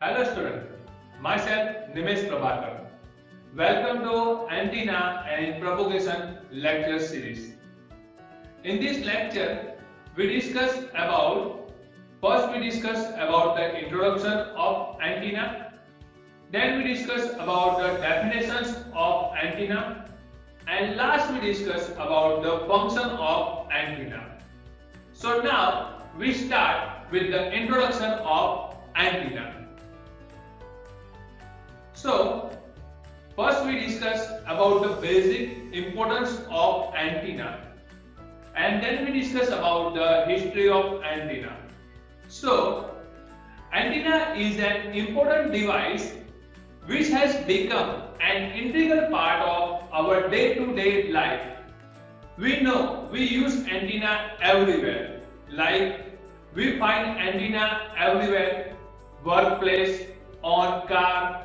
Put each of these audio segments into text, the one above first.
Hello student, myself Nimesh Prabhakar. Welcome to Antenna and Propagation lecture series. In this lecture, we discuss about the introduction of antenna, then we discuss about the definitions of antenna, and last we discuss about the function of antenna. So now we start with the introduction of antenna. So first we discuss about the basic importance of antenna, and then we discuss about the history of antenna. So antenna is an important device which has become an integral part of our day-to-day life. We know we use antenna everywhere, like we find antenna everywhere, workplace, on car,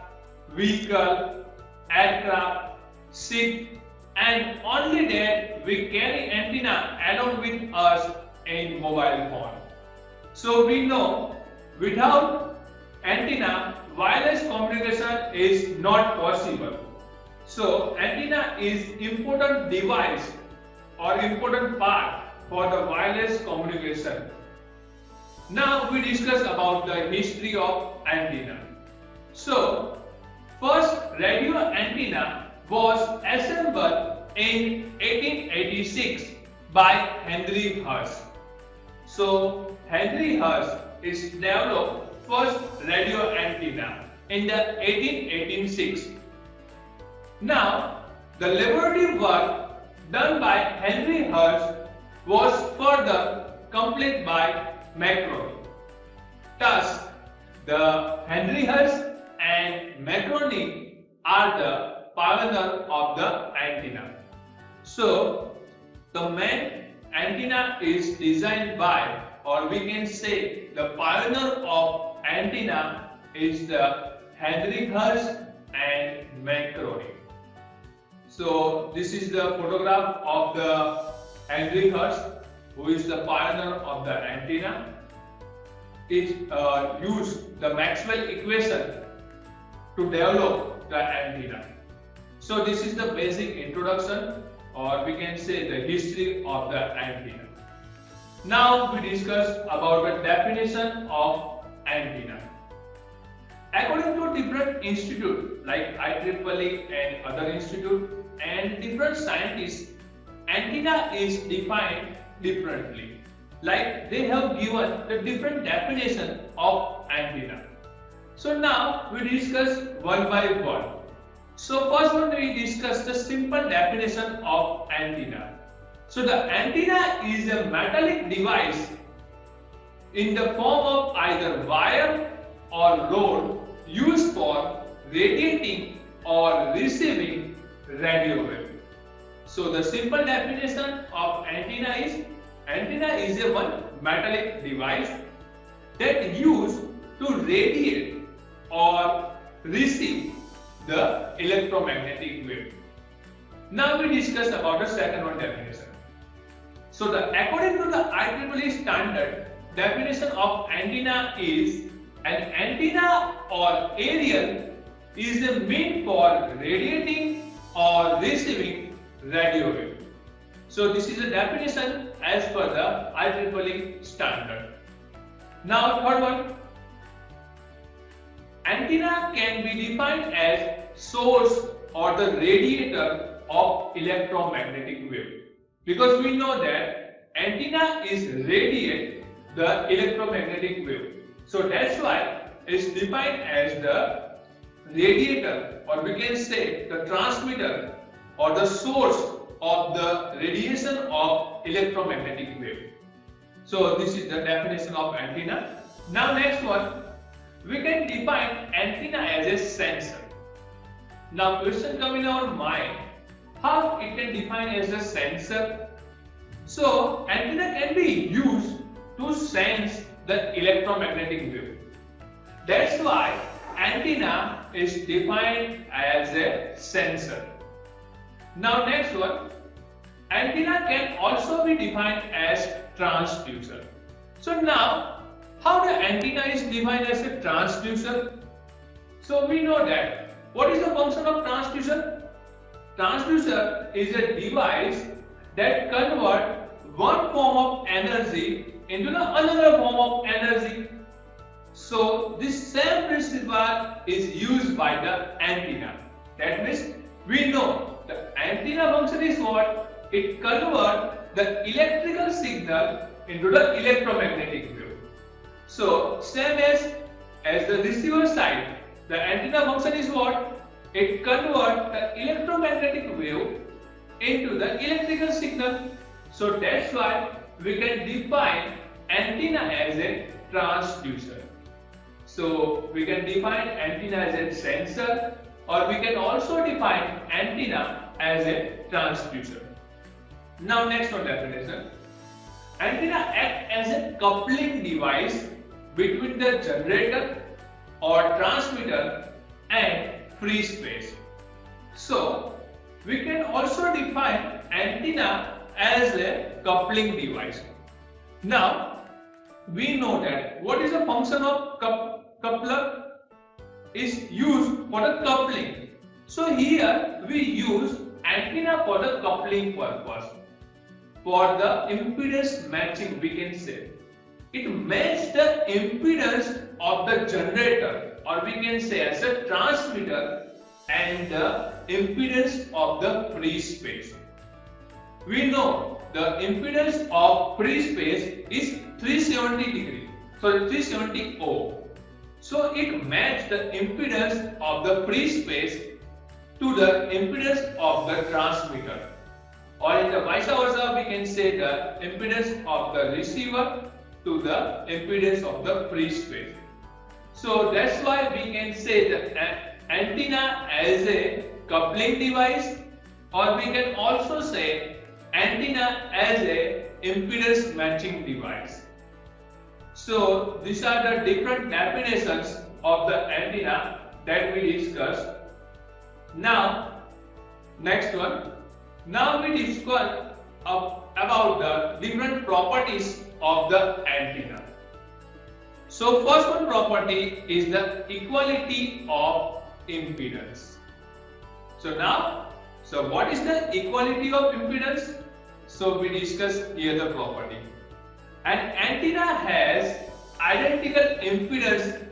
vehicle, aircraft, ship, and only then we carry antenna along with us in mobile phone. So we know without antenna wireless communication is not possible. So antenna is important device or important part for the wireless communication. Now we discuss about the history of antenna. So first radio antenna was assembled in 1886 by Henry Hertz. So Henry Hertz is developed first radio antenna in the 1886. Now the laboratory work done by Henry Hertz was further completed by Marconi. Thus the Henry Hertz and Marconi are the pioneer of the antenna. So the main antenna is designed by, or we can say the pioneer of antenna is the Henry Hertz and Marconi. So this is the photograph of the Henry Hertz, who is the pioneer of the antenna. It used the Maxwell equation to develop the antenna. So this is the basic introduction, or we can say the history of the antenna. Now we discuss about the definition of antenna. According to different institutes like IEEE and other institutes and different scientists, antenna is defined differently. Like they have given the different definition of antenna. So now we discuss one by one. So first one we discuss the simple definition of antenna. So the antenna is a metallic device in the form of either wire or rod used for radiating or receiving radio wave. So the simple definition of antenna is a one metallic device that used to radiate or receive the electromagnetic wave. Now we discuss about the second one definition. So according to the IEEE standard, definition of antenna is an antenna or aerial is meant for radiating or receiving radio wave. So this is a definition as per the IEEE standard. Now third one, antenna can be defined as source or the radiator of electromagnetic wave, because we know that antenna is radiate the electromagnetic wave. So that's why it's defined as the radiator, or we can say the transmitter or the source of the radiation of electromagnetic wave. So this is the definition of antenna. Now next one, we can define antenna as a sensor. Now question come in our mind, how it can define as a sensor? So antenna can be used to sense the electromagnetic wave. That's why antenna is defined as a sensor. Now next one, antenna can also be defined as transducer. So now, how the antenna is defined as a transducer? So we know that what is the function of transducer? Transducer is a device that converts one form of energy into another form of energy. So this same principle is used by the antenna. That means we know the antenna function is what? It converts the electrical signal into the electromagnetic wave. So same as the receiver side, the antenna function is what? It converts the electromagnetic wave into the electrical signal. So that's why we can define antenna as a transducer. So we can define antenna as a sensor, or we can also define antenna as a transducer. Now next one definition. Antenna acts as a coupling device between the generator or transmitter and free space. So we can also define antenna as a coupling device. Now we know that what is the function of coupler is used for the coupling. So here we use antenna for the coupling purpose. For the impedance matching, we can say it matches the impedance of the generator, or we can say as a transmitter, and the impedance of the free space. We know the impedance of free space is 370 ohm. So it matches the impedance of the free space to the impedance of the transmitter. Or in the vice versa, we can say the impedance of the receiver to the impedance of the free space. So that's why we can say the antenna as a coupling device, or we can also say antenna as a impedance matching device. So these are the different definitions of the antenna that we discussed. Now next one. Now we discuss about the different properties of the antenna. So first one property is the equality of impedance. So what is the equality of impedance? So we discuss here the property. An antenna has identical impedance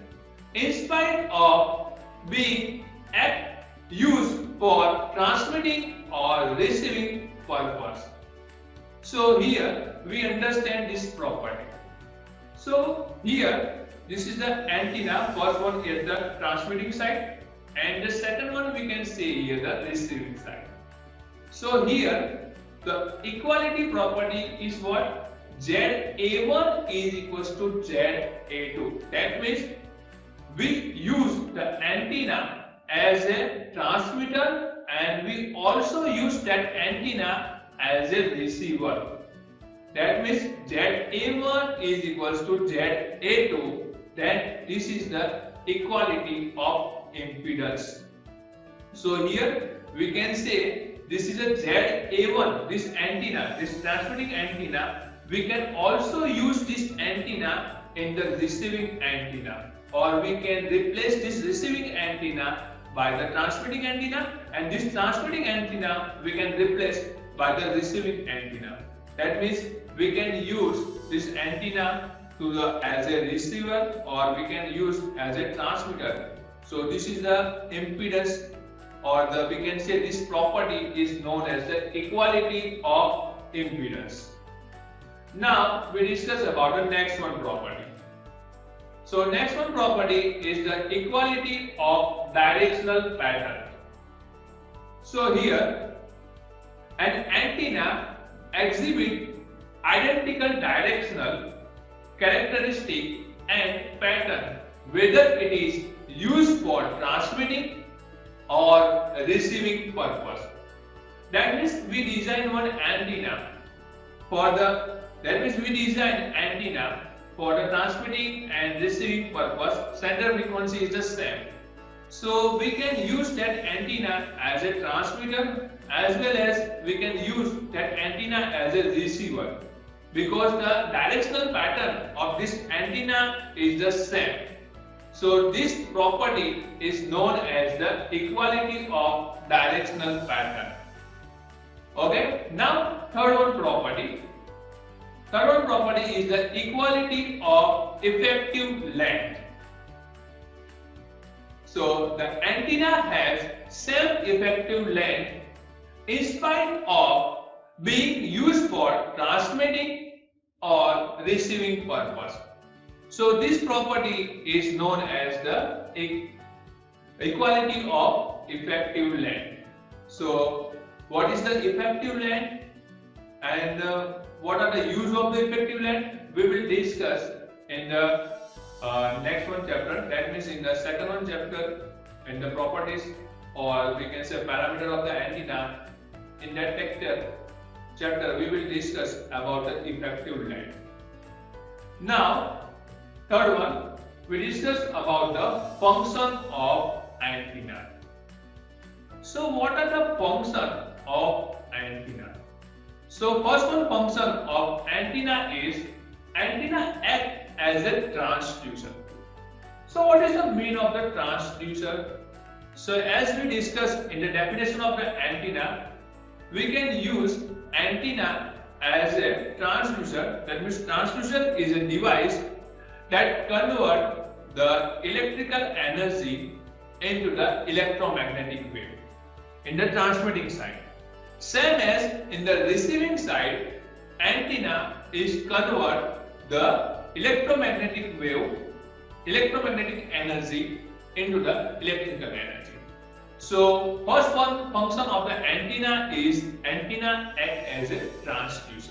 in spite of being used for transmitting or receiving purpose. So here we understand this property. So here this is the antenna. First one is the transmitting side, and the second one we can say here the receiving side. So here the equality property is what? ZA1 is equals to ZA2. That means we use the antenna as a transmitter, and we also use that antenna as a receiver. That means ZA1 is equals to ZA2. Then this is the equality of impedance. So here we can say this is a ZA1, this antenna, this transmitting antenna. We can also use this antenna in the receiving antenna, or we can replace this receiving antenna by the transmitting antenna, and this transmitting antenna we can replace by the receiving antenna. That means we can use this antenna as a receiver, or we can use as a transmitter. So this is the impedance, or we can say this property is known as the equality of impedance. Now we discuss about the next one property. So next one property is the equality of directional pattern. So here an antenna exhibits identical directional characteristic and pattern whether it is used for transmitting or receiving purpose. That means we design one antenna for the transmitting and receiving purpose. Center frequency is the same. So we can use that antenna as a transmitter, as well as we can use that antenna as a receiver, because the directional pattern of this antenna is the same. So this property is known as the equality of directional pattern. Okay, now third one property. Third one property is the equality of effective length. So the antenna has same effective length in spite of being used for transmitting or receiving purpose. So this property is known as the equality of effective length. So what is the effective length and what are the use of the effective length? We will discuss in the next one chapter. That means in the second one chapter in the properties, or we can say parameter of the antenna. In that chapter we will discuss about the effective length. Now third one, we discuss about the function of antenna. So what are the function of antenna? So first one function of antenna is antenna act as a transducer. So what is the meaning of the transducer? So as we discussed in the definition of the antenna, we can use antenna as a transducer. That means transducer is a device that convert the electrical energy into the electromagnetic wave in the transmitting side. Same as in the receiving side, antenna is convert the electromagnetic wave, electromagnetic energy into the electrical energy. So first one function of the antenna is antenna act as a transducer.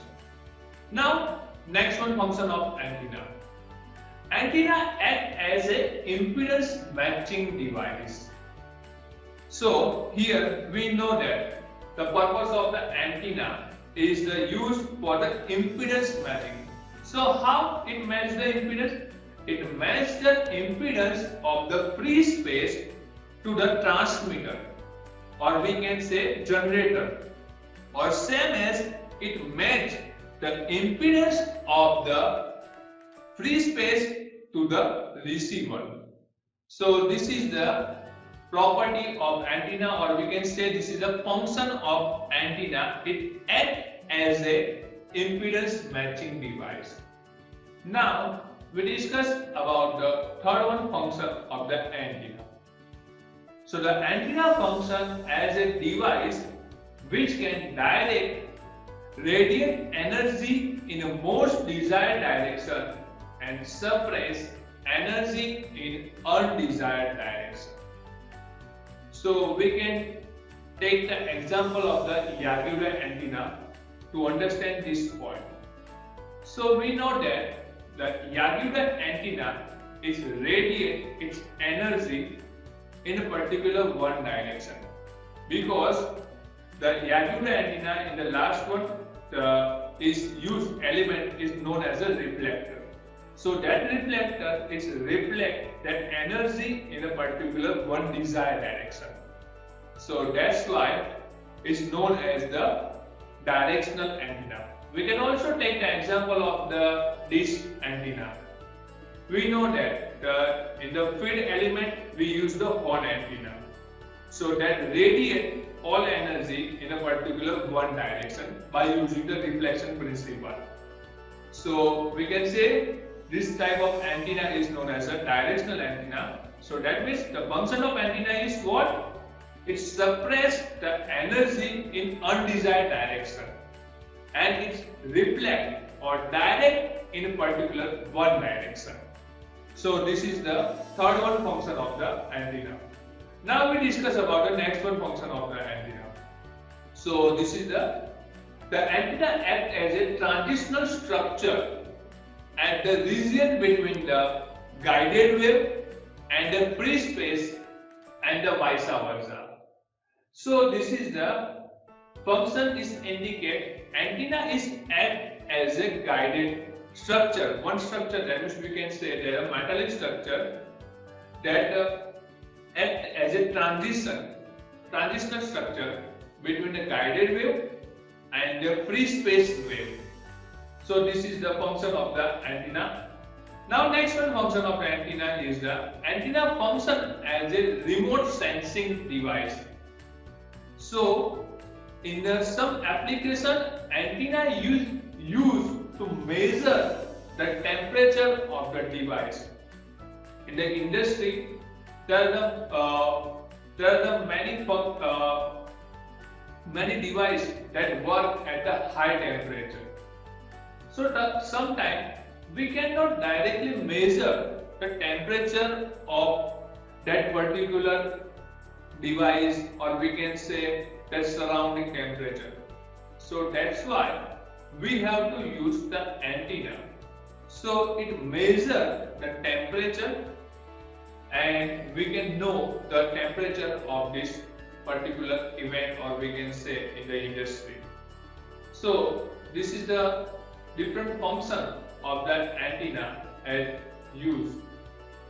Now next one function of antenna. Antenna act as a impedance matching device. So here we know that the purpose of the antenna is the use for the impedance matching. So how it matches the impedance? It matches the impedance of the free space to the transmitter, or we can say generator, or same as it matches the impedance of the free space to the receiver. So this is the property of antenna, or we can say this is a function of antenna. It acts as a impedance matching device. Now we discuss about the third one function of the antenna. So the antenna function as a device which can direct radiant energy in a most desired direction and suppress energy in undesired direction. So we can take the example of the Yagi-Uda antenna to understand this point. So we know that the Yagi-Uda antenna is radiate its energy in a particular one direction, because the Yagi-Uda antenna in the last one is used element is known as a reflector. So that reflector is reflect that energy in a particular one desired direction. So that's why it's known as the directional antenna. We can also take the example of the dish antenna. We know that in the feed element we use the horn antenna. So that radiate all energy in a particular one direction by using the reflection principle. So we can say this type of antenna is known as a directional antenna. So that means the function of antenna is what? It suppresses the energy in undesired direction and it reflect or direct in a particular one direction. So this is the third one function of the antenna. Now we discuss about the next one function of the antenna. So this is the antenna act as a transitional structure at the region between the guided wave and the free space and the vice versa. So this is the function is indicate antenna is act as a guided structure. One structure, that means we can say there a metallic structure that act as a transitional structure between the guided wave and the free space wave. So this is the function of the antenna. Now next one function of antenna is the antenna function as a remote sensing device. So in some application antenna used to measure the temperature of the device. In the industry there are many devices that work at a high temperature. So sometimes we cannot directly measure the temperature of that particular device, or we can say the surrounding temperature. So that's why we have to use the antenna. So it measures the temperature and we can know the temperature of this particular event, or we can say in the industry. So this is the different function of that antenna as used.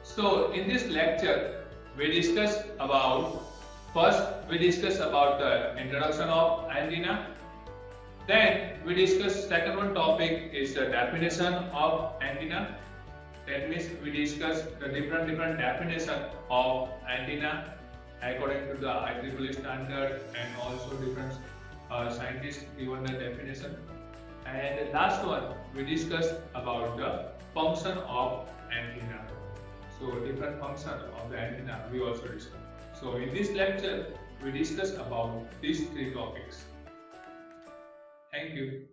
So in this lecture we discuss about the introduction of antenna. Then we discuss second one topic is the definition of antenna. That means we discuss the different definition of antenna according to the IEEE standard, and also different scientists given the definition. And the last one we discuss about the function of antenna. So different function of the antenna we also discuss. So in this lecture we discuss about these three topics. Thank you.